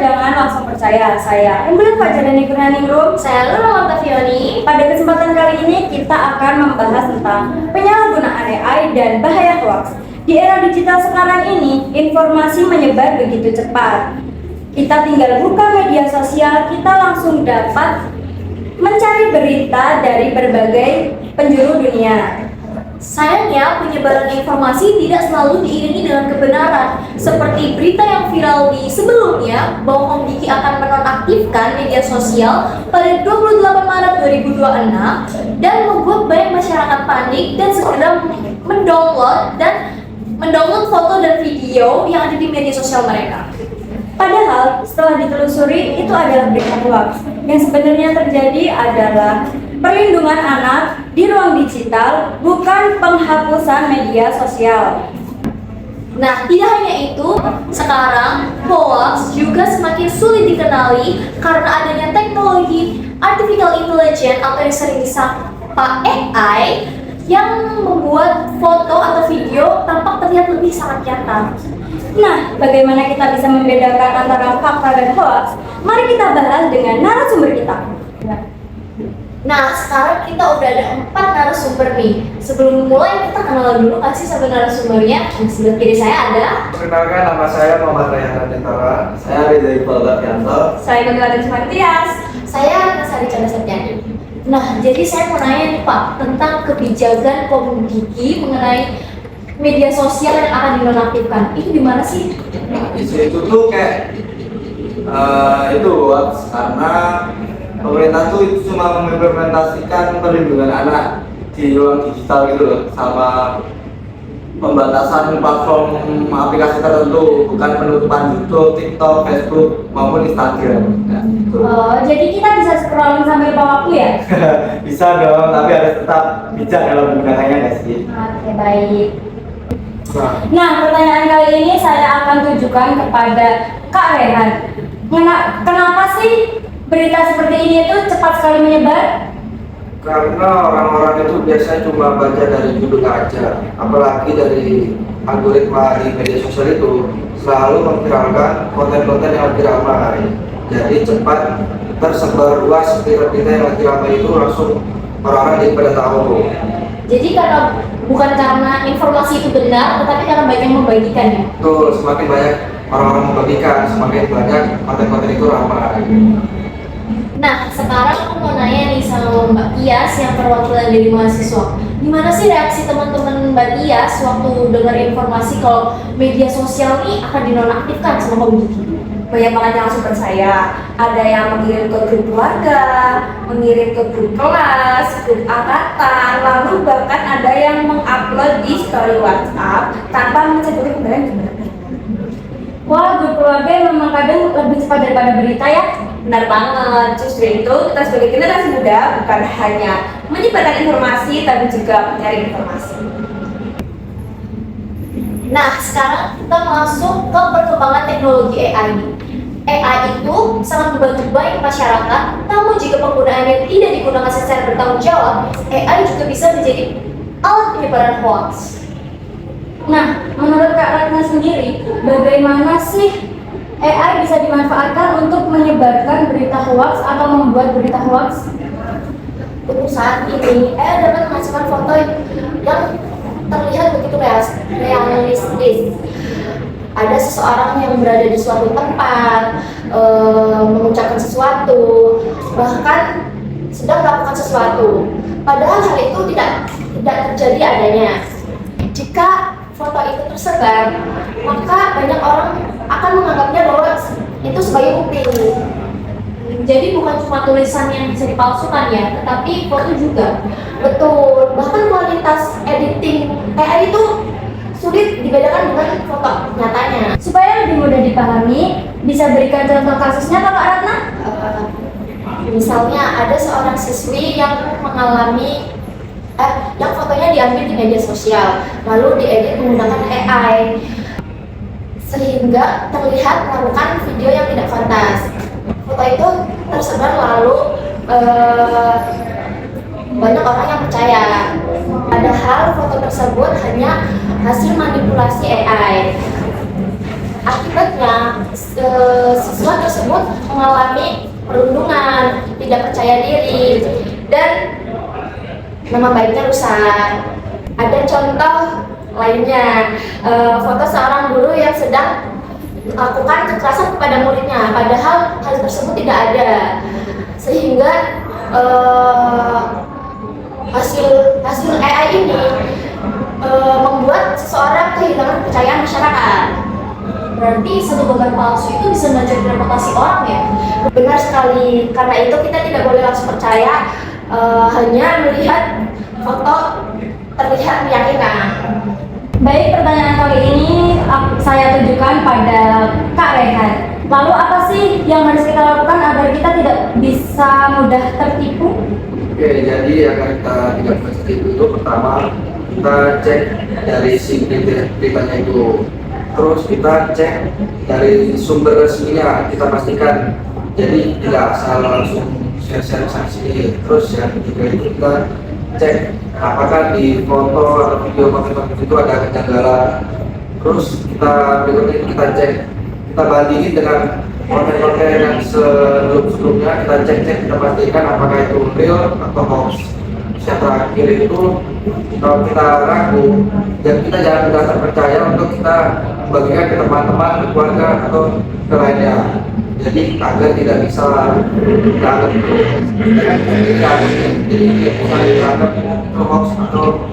jangan langsung percaya. Saya Embel Fajar dan Ningrum. Saya Lula Montavioni. Pada kesempatan kali ini kita akan membahas tentang penyalahgunaan AI dan bahaya hoax. Di era digital sekarang ini, informasi menyebar begitu cepat. Kita tinggal buka media sosial, kita langsung dapat mencari berita dari berbagai penjuru dunia. Sayangnya, penyebaran informasi tidak selalu diiringi dengan kebenaran. Seperti berita yang viral di sebelumnya, bahwa Om Diki akan menonaktifkan media sosial pada 28 Maret 2026 dan membuat banyak masyarakat panik dan segera mendownload foto dan video yang ada di media sosial mereka. Padahal setelah ditelusuri itu adalah berita hoax. Yang sebenarnya terjadi adalah perlindungan anak di ruang digital, bukan penghapusan media sosial. Nah, tidak hanya itu, sekarang hoax juga semakin sulit dikenali karena adanya teknologi artificial intelligence atau yang sering disapa AI yang membuat foto atau video tampak terlihat lebih sangat nyata. Nah, bagaimana kita bisa membedakan antara fakta dan hoax? Mari kita bahas dengan narasumber kita. Nah, sekarang kita udah ada 4 narasumber nih. Sebelum mulai, kita kenalan dulu kasih sama narasumbernya. Di sebelah kiri saya ada. Perkenalkan, nama saya Muhammad Rayhan Adintara. Saya Reza Iqbal Gafianto. Saya Bagaimana Tias. Saya Nasari Chandra Septiani. Nah, jadi saya mau nanya nih Pak, tentang kebijakan Om Diki mengenai media sosial yang akan dinonaktifkan. Itu gimana sih? Nah, isu itu tuh kayak itu hoax karena pemerintah tuh cuma mengimplementasikan perlindungan anak di ruang digital gitu loh, sama pembatasan platform aplikasi tertentu, bukan penutupan YouTube, TikTok, Facebook maupun Instagram. Nah, gitu. Oh, jadi kita bisa scrolling sambil bawa waktu ya? Bisa dong, tapi harus tetap bijak dalam menggunakannya nggak sih? Oke, baik. Nah, pertanyaan kali ini saya akan tujukan kepada Kak Rehan. Kenapa sih berita seperti ini itu cepat sekali menyebar? Karena orang-orang itu biasanya cuma baca dari judul aja, apalagi dari algoritma di media sosial itu selalu memviralkan konten-konten yang lagi ramai. Jadi cepat tersebar luas berita yang lagi ramai itu langsung orang-orang jadi pada tahu. Jadi bukan karena informasi itu benar, tetapi karena banyak yang membagikannya. Betul, semakin banyak orang-orang membagikan, semakin banyak konten-konten itu ramai. Nah, sekarang aku mau nanya nih sama Mbak Tias yang perwakilan dari mahasiswa. Gimana sih reaksi teman-teman Mbak Tias waktu dengar informasi kalau media sosial ini akan dinonaktifkan sama Om Diki? Banyak banget yang langsung percaya. Ada yang mengirim ke grup keluarga, mengirim ke grup kelas, grup angkatan, lalu bahkan ada yang mengupload di story WhatsApp tanpa mengecek dulu kebenaran gimana. Wah, grup keluarga memang kadang lebih cepat daripada berita ya. Benar banget, justru itu kita sebagai generasi muda bukan hanya menyebarkan informasi tapi juga mencari informasi. Nah, sekarang kita masuk ke perkembangan teknologi AI. AI itu sangat membantu banyak masyarakat, namun jika penggunaannya tidak digunakan secara bertanggung jawab, AI juga bisa menjadi alat penyebaran hoax. Nah, menurut Kak Ratna sendiri, bagaimana sih AI bisa dimanfaatkan untuk menyebarkan berita hoax atau membuat berita hoax? Untuk saat ini, AI dapat menghasilkan foto yang terlihat begitu realistis. Ada seseorang yang berada di suatu tempat, mengucapkan sesuatu, bahkan sedang melakukan sesuatu. Padahal hal itu tidak terjadi adanya. Jika foto itu tersebar, maka banyak orang akan menganggapnya bahwa itu sebagai bukti. Jadi bukan cuma tulisan yang bisa dipalsukan ya, tetapi foto juga. Betul, bahkan kualitas editing AI itu sulit dibedakan dengan foto nyatanya. Supaya lebih mudah dipahami, bisa berikan contoh kasusnya Kak Ratna? Misalnya ada seorang siswi yang mengalami yang fotonya diambil di media sosial, lalu diedit menggunakan AI sehingga terlihat melakukan video yang tidak pantas. Foto itu tersebar lalu banyak orang yang percaya, padahal foto tersebut hanya hasil manipulasi AI. Akibatnya siswa tersebut mengalami perundungan, tidak percaya diri, dan nama baiknya rusak. Ada contoh lainnya, foto seorang guru yang sedang melakukan kekerasan kepada muridnya, padahal hal tersebut tidak ada, sehingga hasil AI ini membuat seseorang kehilangan kepercayaan masyarakat. Berarti satu gambar palsu itu bisa menjadi reputasi orang ya? Benar sekali, karena itu kita tidak boleh langsung percaya hanya melihat foto terlihat meyakinkan. Baik, pertanyaan kali ini saya tujukan pada Kak Rehan. Lalu apa sih yang harus kita lakukan agar kita tidak bisa mudah tertipu? Oke, jadi agar kita tidak tertipu itu pertama kita cek dari si beritanya itu. Terus kita cek dari sumber resminya, kita pastikan. Jadi tidak asal langsung share-share sanksi. Terus yang ketiga itu kita cek apakah di foto atau video konten itu ada kejanggalan. Terus berikutnya kita cek, kita bandingin dengan konten-konten yang sebelumnya, kita cek, kita pastikan apakah itu real atau hoax. Yang terakhir itu kalau kita ragu, dan kita jangan mudah terpercaya untuk kita bagikan ke teman-teman, ke keluarga atau ke lainnya. Jadi agar tidak bisa dianggap itu, jadi bisa dianggap itu hoax atau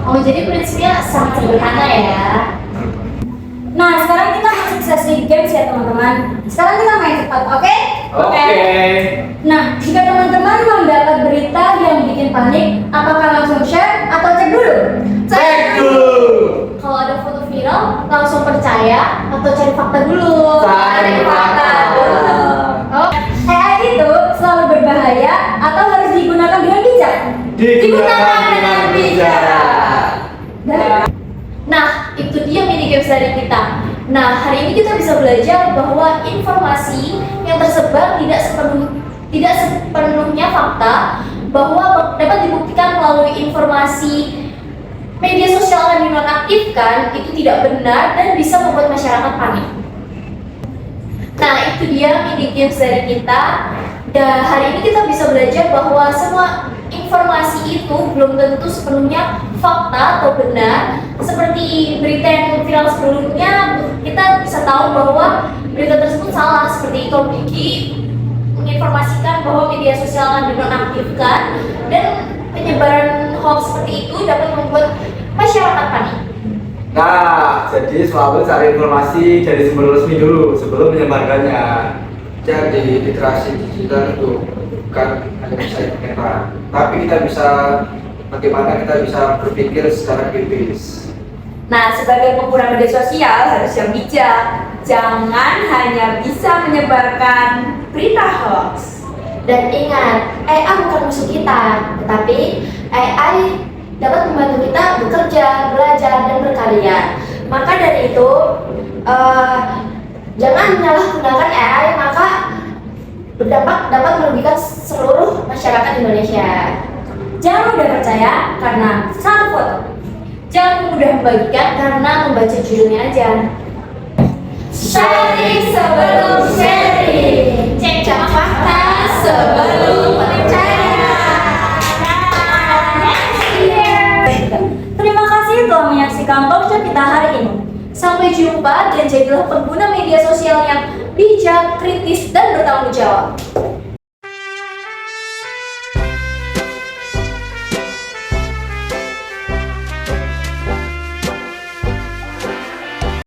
Oh, jadi prinsipnya sangat sederhana ya. Nah, sekarang kita masuk sesi games ya teman-teman. Sekarang kita main cepat, oke? Oke. Nah, jika teman-teman mendapat berita yang bikin panik, apakah langsung share atau cek dulu? Cek dulu. Kalau ada foto viral, langsung percaya atau cari fakta dulu? Cari fakta dulu. Oh, AI itu selalu berbahaya atau harus digunakan dengan bijak? Digunakan dengan bijak. Nah, itu dia mini games dari kita. Nah, hari ini kita bisa belajar bahwa informasi yang tersebar tidak sepenuhnya fakta, bahwa dapat dibuktikan melalui informasi media sosial yang dinonaktifkan itu tidak benar dan bisa membuat masyarakat panik. Nah, itu dia mini games dari kita. Dan hari ini kita bisa belajar bahwa semua informasi itu belum tentu sepenuhnya fakta atau benar. Seperti berita yang viral sebelumnya, kita bisa tahu bahwa berita tersebut salah. Seperti Tom Diki menginformasikan bahwa media sosial akan dinonaktifkan, dan penyebaran hoax seperti itu dapat membuat masyarakat panik. Nah, jadi selalu cari informasi dari sumber resmi dulu sebelum menyebarkannya. Jadi literasi digital itu bukan hanya bisa dikenal, tapi kita bisa bagaimana kita bisa berpikir secara kritis. Nah, sebagai pengguna media sosial harus yang bijak. Jangan hanya bisa menyebarkan berita hoax. Dan ingat, AI bukan musuh kita, tetapi AI dapat membantu kita bekerja, belajar, dan berkarya. Maka dari itu, jangan menyalahgunakan AI, maka berdampak dapat merugikan seluruh masyarakat Indonesia. Jangan mudah percaya karena satu foto. Jangan mudah membagikan karena membaca judulnya aja. Sharing sebelum sharing, cek fakta sebelum percaya. Terima kasih telah menyaksikan talkshow kita hari ini. Sampai jumpa dan jadilah pengguna media sosial yang bijak, kritis, dan bertanggung jawab.